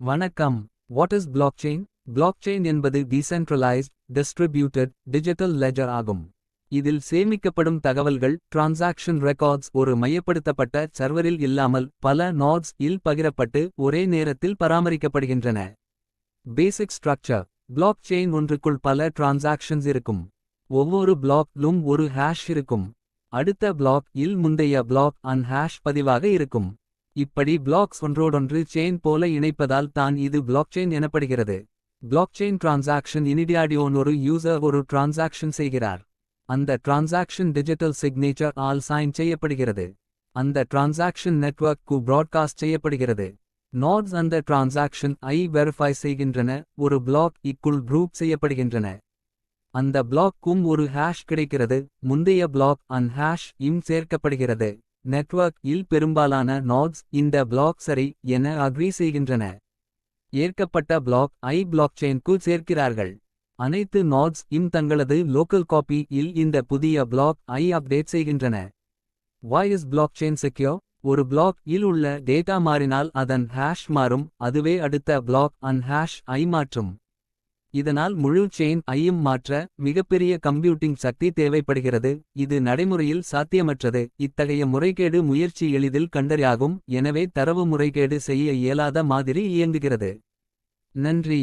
வணக்கம். What is blockchain? Blockchain என்பது decentralised distributed digital ledger ஆகும். இதில் சேமிக்கப்படும் தகவல்கள் டிரான்சாக்ஷன் ரெக்கார்ட்ஸ் ஒரு மையப்படுத்தப்பட்ட சர்வரில் இல்லாமல் பல நோட்ஸ் இல் பகிரப்பட்டு ஒரே நேரத்தில் பராமரிக்கப்படுகின்றன. பேசிக் ஸ்ட்ரக்சர்: பிளாக்செயின் ஒன்றுக்குள் பல டிரான்சாக்ஷன்ஸ் இருக்கும். ஒவ்வொரு பிளாக்-லும் ஒரு ஹேஷ் இருக்கும். அடுத்த பிளாக் இல் முந்தைய பிளாக் அன்ஹேஷ் பதிவாக இருக்கும். இப்படி பிளாக்ஸ் ஒன்றோடொன்று செயின் போல இணைப்பதால் தான் இது பிளாக்செயின் எனப்படுகிறது. பிளாக்செயின் டிரான்சாக்ஷன் இனிடியாடியோன் ஒரு யூசர் ஒரு டிரான்சாக்ஷன் செய்கிறார். அந்த டிரான்சாக்ஷன் டிஜிட்டல் சிக்னேச்சர் ஆல் சைன் செய்யப்படுகிறது. அந்த டிரான்சாக்ஷன் நெட்வொர்க் க்கு பிராட்காஸ்ட் செய்யப்படுகிறது. நோட்ஸ் அந்த டிரான்சாக்ஷன் ஐ வெரிஃபை செய்கின்றன. ஒரு பிளாக் இக்குள் குரூப் செய்யப்படுகின்றன. அந்த பிளாக்-க்கும் ஒரு ஹேஷ் கிடைக்கிறது. முந்தைய பிளாக் அன்ஹேஷ் இம் சேர்க்கப்படுகிறது. நெட்வொர்க் இல் பெரும்பாலான நோட்ஸ் இந்த பிளாக் சரி என அக்ரி செய்கின்றன. ஏற்கப்பட்ட பிளாக் ஐ பிளாக்செயின்-க்கு சேர்க்கிறார்கள். அனைத்து நோட்ஸ் இம் தங்களது லோக்கல் காப்பி இல் இந்த புதிய பிளாக் ஐ அப்டேட் செய்கின்றன. Why is blockchain secure? ஒரு பிளாக் இல் உள்ள டேட்டா மாறினால் அதன் ஹேஷ் மாறும். அதுவே அடுத்த பிளாக் அன்ஹேஷ் ஐ மாற்றும். இதனால் முழு செயின் ஐயும் மாற்ற மிகப்பெரிய கம்ப்யூட்டிங் சக்தி தேவைப்படுகிறது. இது நடைமுறையில் சாத்தியமற்றது. இத்தகைய முறைகேடு முயற்சி எளிதில் கண்டறியாகும். எனவே தரவு முறைகேடு செய்ய இயலாத மாதிரி இயங்குகிறது. நன்றி.